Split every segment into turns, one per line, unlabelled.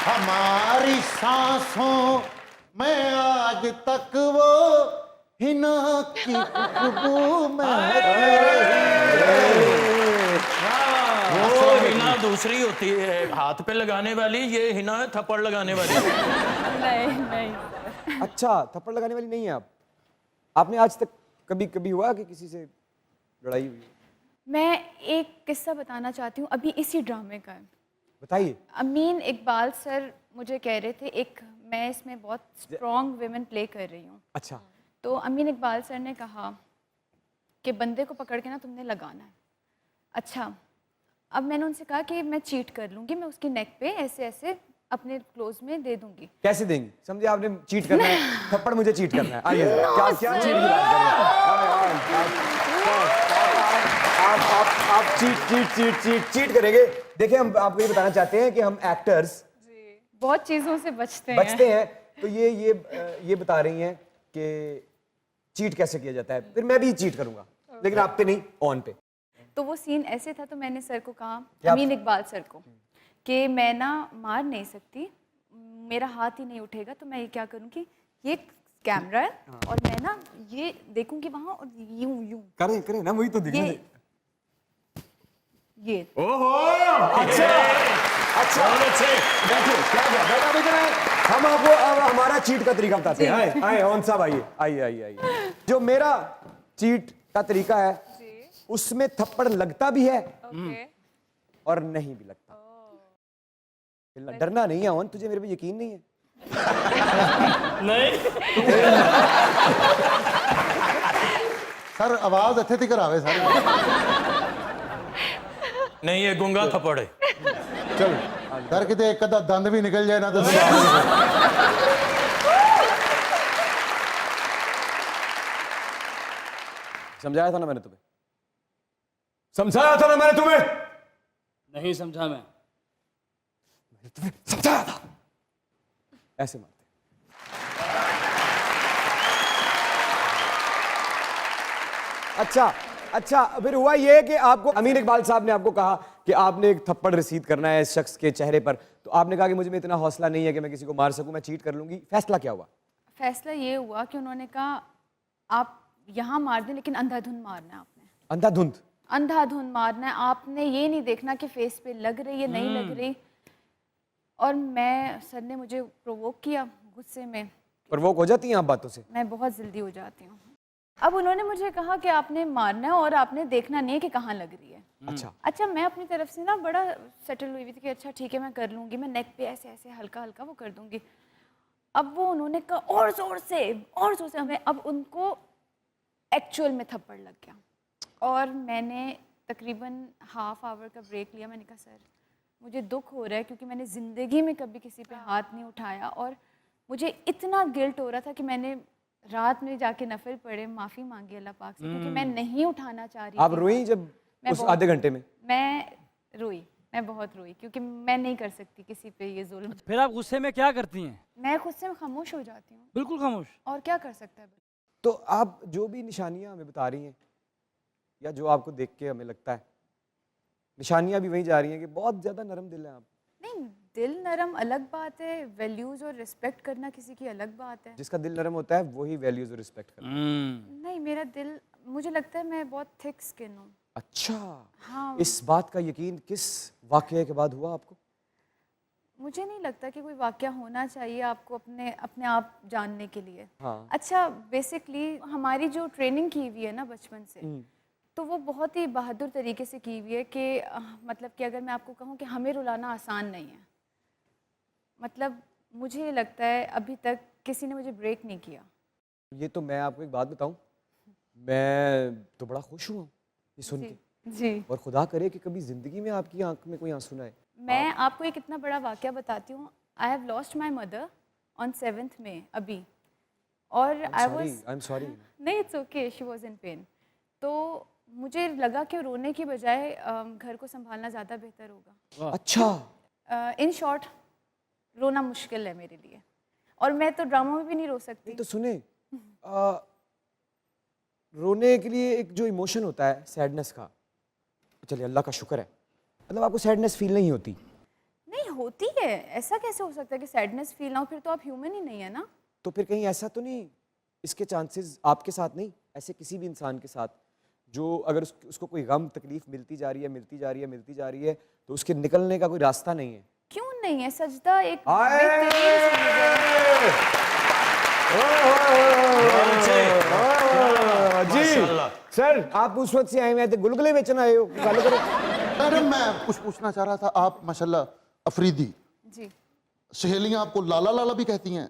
हमारी सांसों में आज तक वो हिना की खुशबू महक
वो हिना दूसरी होती है हाथ पे लगाने वाली, ये हिना है थप्पड़ लगाने वाली।
नहीं नहीं।
अच्छा, थप्पड़ लगाने वाली नहीं है आप। आपने आज तक कभी कभी हुआ कि किसी से लड़ाई हुई?
मैं एक किस्सा बताना चाहती हूँ, अभी इसी ड्रामे का है।
बताइए।
अमीन इकबाल सर मुझे कह रहे थे, एक मैं इसमें बहुत स्ट्रॉन्ग विमेन प्ले कर रही हूँ।
अच्छा।
तो अमीन इकबाल सर ने कहा कि बंदे को पकड़ के ना तुमने लगाना है। अच्छा, अब मैंने उनसे कहा कि मैं चीट कर लूँगी, मैं उसकी नेक पे ऐसे ऐसे अपने क्लोज में दे दूंगी।
कैसे देंगी? समझे आपने चीट करना है, थप्पड़ मुझे चीट करना है। आइए क्या क्या चीट की बात कर रहे हैं? आप cheat cheat cheat cheat cheat करेंगे। देखिए, हम आपको ये बताना चाहते हैं कि हम एक्टर्स
बहुत चीज़ों से बचते
हैं। तो ये बता रही हैं कि चीट कैसे किया जाता है। फिर मैं भी चीट करूंगा, लेकिन आप पे नहीं, ऑन पे।
तो वो सीन ऐसे था, तो मैंने सर को कहा, अमीन इकबाल सर को, कि मैं ना मार नहीं सकती, मेरा हाथ ही नहीं उठेगा, तो मैं ये क्या करूँगी, ये कैमरा है और मैं ना ये देखूंगी वहाँ और यूं यूं
करें करें ना, वही तो दिखने।
ये
ओहो, अच्छा अच्छा, बैठो, क्या बैठा बैठा है। हम आपको अब हमारा चीट का तरीका बताते हैं। आए आए ऑन साहब, आइए आइए आइए आइए। जो मेरा चीट का तरीका है उसमें थप्पड़ लगता भी है और नहीं भी लगता। डरना नहीं है ओन, तुझे मेरे पे यकीन नहीं है?
नहीं
सर आवाज अच्छे थी करावे सर।
नहीं, ये गुंगा थप्पड़ है।
चलो सर, कितने एक अद्धा दंद भी निकल जाए ना तो
समझाया था ना मैंने तुम्हें, समझाया था ना मैंने तुम्हें।
नहीं समझा मैं।
तुम्हें समझाया था। ऐसे मारते। अच्छा अच्छा, फिर हुआ ये कि आपको अमीन इकबाल साहब ने आपको कहा कि आपने एक थप्पड़ रसीद करना है इस शख्स के चेहरे पर, तो आपने कहा कि मुझे में इतना हौसला नहीं है कि मैं किसी को मार सकूं, मैं चीट कर लूंगी। फैसला क्या हुआ?
फैसला ये हुआ कि उन्होंने कहा आप यहाँ मार दें, लेकिन अंधाधुंध मारना है आपने।
अंधाधुंध?
अंधाधुंध मारना है आपने, ये नहीं देखना कि फेस पे लग रही है नहीं लग रही। और मैं, सर ने मुझे प्रोवोक किया गुस्से में।
प्रवोक हो जाती हैं आप बातों से?
मैं बहुत जल्दी हो जाती हूँ। अब उन्होंने मुझे कहा कि आपने मारना है और आपने देखना नहीं है कि कहाँ लग रही है। अच्छा, मैं अपनी तरफ से ना बड़ा सेटल हुई थी कि अच्छा ठीक है मैं कर लूँगी, मैं नेक पे ऐसे ऐसे हल्का हल्का वो कर दूँगी। अब वो उन्होंने कहा और ज़ोर से हमें, अब उनको एक्चुअल में थप्पड़ लग गया। और मैंने तकरीबन हाफ आवर का ब्रेक लिया। मैंने कहा सर मुझे दुख हो रहा है, क्योंकि मैंने ज़िंदगी में कभी किसी पे हाथ नहीं उठाया और मुझे इतना गिल्ट हो रहा था कि मैंने रात में जाके नफिल पढ़े, माफ़ी मांगी अल्लाह पाक से, क्योंकि मैं नहीं उठाना चाह रही थी।
आप रोई जब उस आधे घंटे में?
मैं बहुत रोई, क्योंकि मैं नहीं कर सकती किसी पे ये जुल्म।
फिर आप गुस्से में क्या करती हैं?
मैं गुस्से में खामोश हो जाती हूँ।
बिल्कुल खामोश।
और क्या कर सकता है?
तो आप जो भी निशानियां हमें बता रही हैं या जो आपको देख के हमें लगता है, निशानियां भी वहीं जा रही हैं कि बहुत ज्यादा नरम दिल है आप।
नहीं, दिल नरम अलग बात है, वैल्यूज और रिस्पेक्ट करना किसी की अलग बात है।
जिसका दिल नरम होता है वही वैल्यूज और रिस्पेक्ट करता है।
नहीं, मेरा दिल, मुझे लगता है मैं बहुत थिक स्किन हूँ।
अच्छा,
हाँ।
इस बात का यकीन किस वाकये के बाद हुआ आपको?
मुझे नहीं लगता कि कोई वाकया होना चाहिए आपको अपने आप जानने के लिए।
हाँ।
अच्छा, बेसिकली हमारी जो ट्रेनिंग की हुई है ना बचपन से, तो वो बहुत ही बहादुर तरीके से की हुई है कि मतलब कि अगर मैं आपको कहूँ कि हमें रुलाना आसान नहीं है, मतलब मुझे ये लगता है अभी तक किसी ने मुझे ब्रेक नहीं किया।
ये तो मैं आपको एक बात बताऊं, मैं तो बड़ा खुश हुआ ये सुन के।
जी।
और खुदा करे कि कभी जिंदगी में आपकी आंख में कोई आंसू ना आए।
मैं आपको एक इतना बड़ा वाकया बताती हूँ। I have lost my mother on 7th May अभी, और आई
एम सॉरी।
नहीं, it's okay, she was in pen. तो मुझे लगा कि रोने की बजाय घर को संभालना ज़्यादा बेहतर होगा।
अच्छा,
इन शॉर्ट, रोना मुश्किल है मेरे लिए, और मैं तो ड्रामा में भी नहीं रो सकती।
तो सुने, रोने के लिए एक जो इमोशन होता है सैडनेस का, चलिए अल्लाह का शुक्र है, मतलब आपको सैडनेस फील नहीं होती?
नहीं होती है, ऐसा कैसे हो सकता है कि सैडनेस फील ना हो, फिर तो आप ह्यूमन ही नहीं है ना।
तो फिर कहीं ऐसा तो नहीं, इसके चांसेस आपके साथ नहीं, ऐसे किसी भी इंसान के साथ जो अगर उसको कोई गम तकलीफ मिलती जा रही है तो उसके निकलने का कोई रास्ता नहीं है?
क्यों नहीं है सजदा, एक
आए!
बेहतरीन चीज़ है।
जी सर, आप उस वक्त से आए हुए थे, गुलगुले बेचना आए हो? गल करो।
मैडम मैं कुछ पूछना चाह रहा था, आप माशाल्लाह अफरीदी,
जी
सहेलियां आपको लाला लाला भी कहती हैं?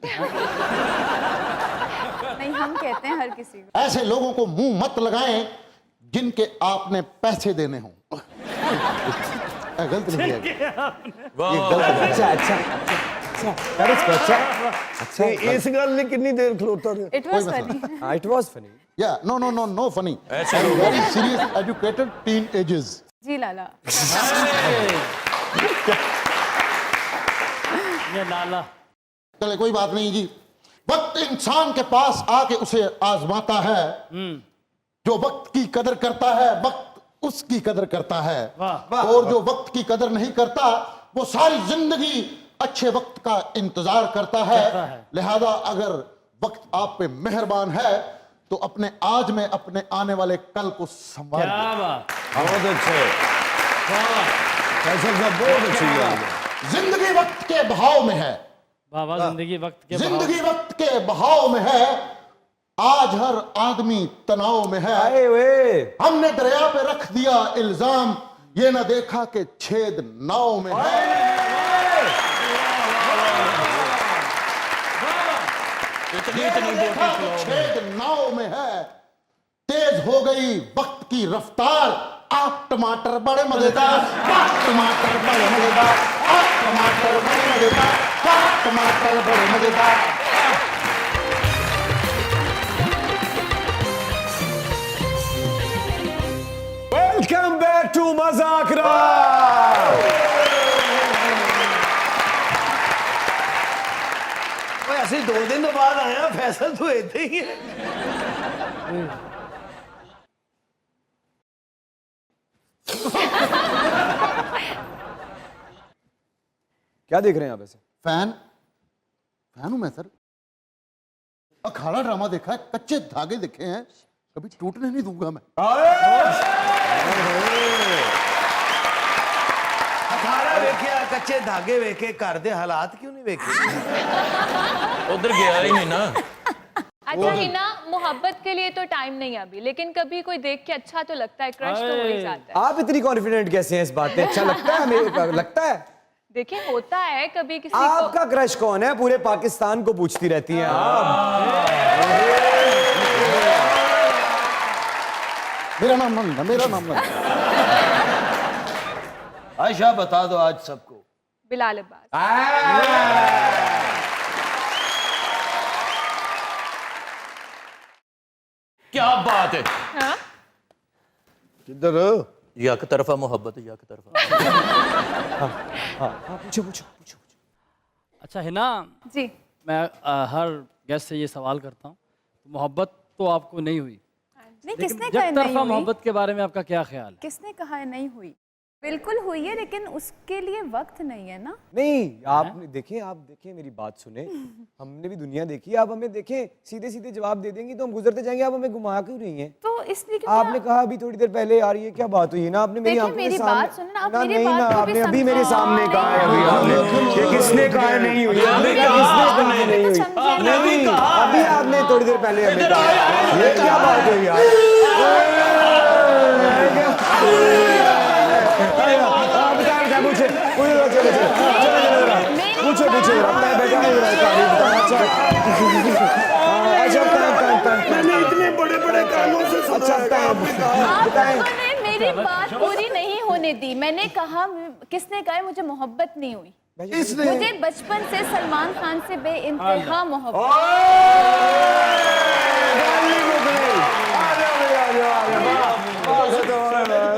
नहीं, हम कहते हैं हर किसी को।
ऐसे लोगों को मुंह मत लगाएं जिनके आपने पैसे देने हों। गलत नहीं है, ये गलत है।
अच्छा अच्छा अच्छा that is good, अच्छा
इस गल ने कितनी देर खलोता रहा?
It was funny.
It was funny.
Yeah, no funny.
ऐसे
I'm
लोग
very serious, educated teenagers.
जी लाला।
ये लाला
चले कोई बात नहीं जी। वक्त इंसान के पास आके उसे आजमाता है, जो वक्त की कदर करता है वक्त उसकी कदर करता है, और जो वक्त की कदर नहीं करता वो सारी जिंदगी अच्छे वक्त का इंतजार करता है। लिहाजा अगर वक्त आप पे मेहरबान है तो अपने आज में अपने आने वाले कल को संभाल।
क्या बात,
बहुत अच्छे, फैसल साहब बहुत अच्छी बात है।
जिंदगी वक्त के बहाव में है,
बाबा जिंदगी वक्त के
जिंदगी वक्त के बहाव में है, आज हर आदमी तनाव में है।
आए वे
हमने दरिया पे रख दिया इल्जाम, ये ना देखा कि छेद नाव में है।
इतनी
देखा कि छेद नाव में है, तेज हो गई वक्त की रफ्तार, आप टमाटर बड़े मजेदार, आप टमाटर बड़े मजेदार, आप टमाटर बड़े मजेदार, आप टमाटर बड़े मजेदार।
वेलकम बैक टू मजाकरा।
ऐसे 2 दिन बाद आया फैसल तो ऐसे ही है।
क्या देख रहे हैं आप ऐसे?
फैन हूं मैं सर। अखाड़ा ड्रामा देखा है, कच्चे धागे देखे हैं, कभी टूटने नहीं दूंगा मैं।
अखाड़ा वेख्या, कच्चे धागे वेखे, घर दे हालात क्यों नहीं वेखे?
उधर गया ही नहीं ना।
अच्छा हिना, मोहब्बत के लिए तो टाइम नहीं अभी, लेकिन कभी कोई देख के अच्छा तो लगता है, क्रश तो हो ही जाता है।
आप इतनी कॉन्फिडेंट कैसे हैं इस बात पे? अच्छा लगता है हमें, लगता है।
देखिए होता है कभी किसी
आपका क्रश कौन है? पूरे पाकिस्तान को पूछती रहती हैं आप।
मेरा नाम नंदा, मेरा नाम नंदा।
आयशा बता दो आज सबको।
को बिलाल अब्बास।
क्या बात है,
हाँ?
किधर?
यक तरफा मोहब्बत, यक तरफा।
पूछो पूछो पूछो।
अच्छा हिना,
जी
मैं हर गेस्ट से ये सवाल करता हूँ, मोहब्बत तो आपको नहीं हुई,
नहीं,
लेकिन
किसने कहा
जब
नहीं
तरफा
हुई?
मोहब्बत के बारे में आपका क्या ख्याल है?
किसने कहा है नहीं हुई? बिल्कुल हुई है, लेकिन उसके लिए वक्त नहीं है ना।
नहीं, आपने देखें, आप देखें, मेरी बात सुने। हमने भी दुनिया देखी, आप हमें देखें, सीधे सीधे जवाब दे देंगी तो हम गुजरते जाएंगे। आप हमें घुमा क्यों रही हैं?
तो इसलिए क्यों
आपने कहा अभी थोड़ी देर पहले आ रही है, क्या बात हुई ना? आपने मेरी
देखिए,
आंखों के
मेरी
सामने
बात सुनो ना, आप
ना,
मेरी
नहीं
बात
ना,
को भी
आपने अभी मेरे
समझो।
सामने कहा है, अभी
नहीं,
आपने ये किसने कहा है नहीं हुई?
अभी
किसने
कहा
कहा है नहीं हुई?
समझे
नहीं,
कहा।
अभी आपने थोड़ी देर पहले हमें कहा। ये क्या बात हुई यार? आप बताएं, पूछे पूछे पूछे
मैंने इतने बड़े बड़े कानों से सुना है कि आपने कहा।
आपने मेरी बात पूरी नहीं होने दी। मैंने कहा, किसने कहा है मुझे मोहब्बत नहीं हुई?
इसने
मुझे बचपन से सलमान खान से बेइंतहा मोहब्बत।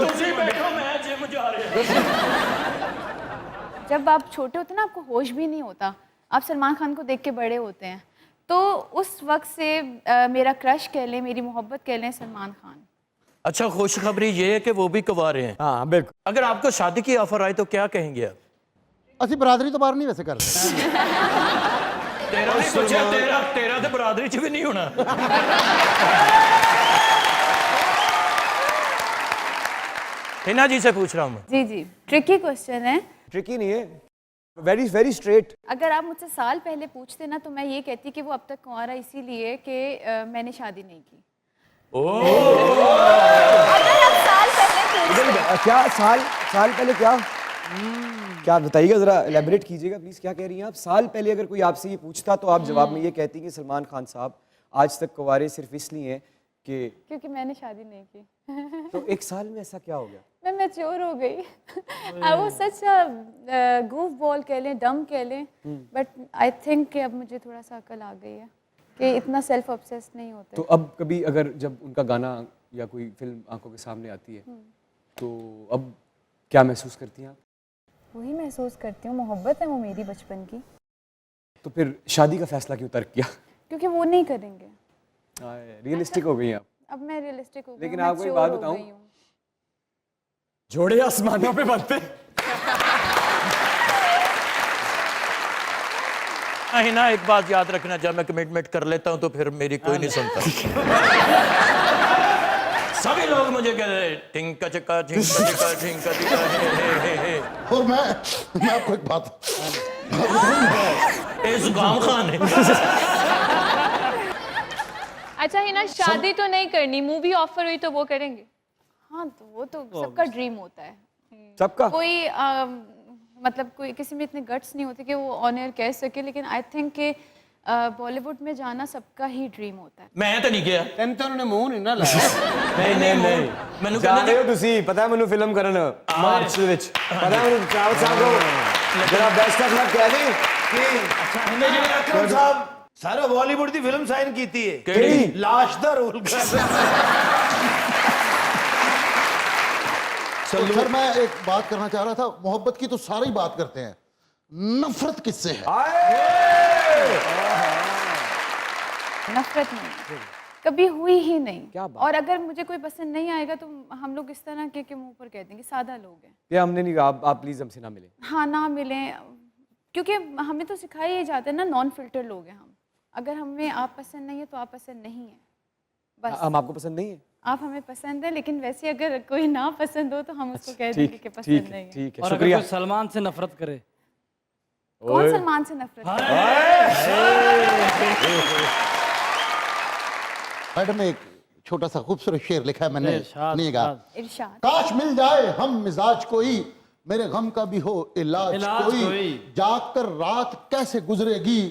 तुसी बैठो, मैं जिम जा रहा।
जब आप छोटे होते ना, आपको होश भी नहीं होता, आप सलमान खान को देख के बड़े होते हैं, तो उस वक्त से मेरा क्रश कह लें, मेरी मोहब्बत कह लें सलमान खान।
अच्छा, खुशखबरी ये है कि वो भी कुंवारे हैं।
हाँ बिल्कुल।
अगर आपको शादी की ऑफर आए तो क्या कहेंगे आप?
ਅਸੀਂ ਬਰਾਦਰੀ ਤੋਂ ਬਾਹਰ नहीं वैसे करते।
तेरा नहीं पूछा, तेरा तो बरादरी च भी नहीं होना। हिना जी से पूछ रहा हूँ मैं।
जी जी, ट्रिकी क्वेश्चन है।
ट्रिकी नहीं है, वेरी वेरी स्ट्रेट।
अगर आप मुझसे साल पहले पूछते ना तो मैं ये कहती कि वो अब तक कुंवारा इसीलिए कि मैंने शादी नहीं की। अगर आप साल पहले पूछते।
क्या साल पहले क्या क्या बताइएगा, जरा एलेबोरेट कीजिएगा प्लीज, क्या कह रही हैं आप? साल पहले अगर कोई आपसे ये पूछता तो आप जवाब में ये कहती कि सलमान खान साहब आज तक कुंवारे सिर्फ इसलिए हैं कि
क्योंकि मैंने शादी नहीं की।
तो एक साल में ऐसा क्या हो गया?
मैं मैच्योर हो गई। वो सच गूफ बॉल कह लें, डम कह लें, बट आई थिंक कि अब मुझे थोड़ा सा अकल आ गई है कि इतना सेल्फ ऑब्सेस्ड नहीं होते।
तो अब कभी अगर जब उनका गाना या कोई फिल्म आंखों के सामने आती है तो अब क्या महसूस करती हैं आप?
वही महसूस करती हूँ, मोहब्बत है वो मेरी बचपन की।
तो फिर शादी का फैसला क्यों तर्क किया?
क्योंकि वो नहीं करेंगे।
रियलिस्टिक हो गई आप।
अब मैं रियलिस्टिक हो गई,
लेकिन
मैं
आपको एक
mature
बात
हो
बताऊं?
गई हूँ।
जोड़े आसमानों पे बनते।
हिना, एक बात याद रखना, जब मैं कमिटमेंट कर लेता हूँ तो फिर मेरी कोई नहीं सुनता। सभी लोग मुझे कह रहे टिंका चका टिंका चका टिंका चका हे।
और मैं आपको एक बात
जुकाम खान है।
अच्छा हिना, शादी तो नहीं करनी, मूवी ऑफर हुई तो वो करेंगे?
हाँ, तो वो तो सबका ड्रीम होता है।
सबका?
कोई मतलब कोई किसी में इतने गट्स नहीं होते कि वो ऑन एयर कह सके, लेकिन आई थिंक कि बॉलीवुड में जाना सबका ही ड्रीम होता है।
मैं तो नहीं गया।
ਤੈਨੂੰ ਤਾਂ ਉਹਨੇ ਮੂੰਹ ਨਹੀਂ ਨਾ ਲਾਇਆ।
नहीं मैंने
जा रहे हो तुसी, पता है मैनू फिल्म करन मार्च ਦੇ ਵਿੱਚ, पता है मैनू चाव साहब को जरा बेस्ट ऑफ लक कह दी
कि अकरम साहब सारा बॉलीवुड की फिल्म साइन की है,
केड़ी?
लाश दा रोल कर।
तो सर मैं एक बात करना चाह रहा था, मोहब्बत की तो सारे ही बात करते हैं, नफरत किससे है?
नफरत नहीं, कभी हुई ही नहीं।
क्या बात?
और अगर मुझे कोई पसंद नहीं आएगा तो हम लोग इस तरह के मुंह पर कह देंगे, सादा लोग हैं।
ये हमने नहीं कहा, आप प्लीज हमसे ना मिलें।
हाँ, ना मिलें, क्योंकि हमें तो सिखाया ही जाता है ना, नॉन फिल्टर लोग हैं हम। अगर हमें आप पसंद नहीं है तो आप पसंद नहीं है, बस।
हम आपको पसंद नहीं है?
आप हमें पसंद है, लेकिन वैसे अगर कोई ना पसंद हो तो हम उसको कह देंगे कि
ठीक
पसंद
है
नहीं है।
ठीक है,
और अगर
शुक्रिया।
कोई सलमान से नफरत करे?
कौन सलमान से नफरत करता है?
मैडम ने एक छोटा सा खूबसूरत शेर लिखा है, मैंने
इरशाद,
नहीं गा।
इरशाद।
काश मिल जाए हम मिजाज कोई, मेरे गम का भी हो इलाज कोई, जाग कर रात कैसे गुजरेगी,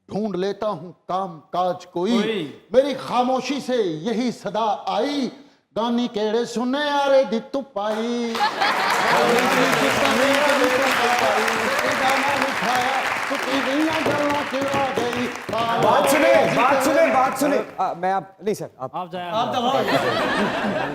ढूंढ लेता हूँ काम काज कोई, मेरी खामोशी से यही सदा आई, गानी केड़े सुने यारे दी तू पाई,
बात सुने। मैं आप नहीं सर, आप
आप जाए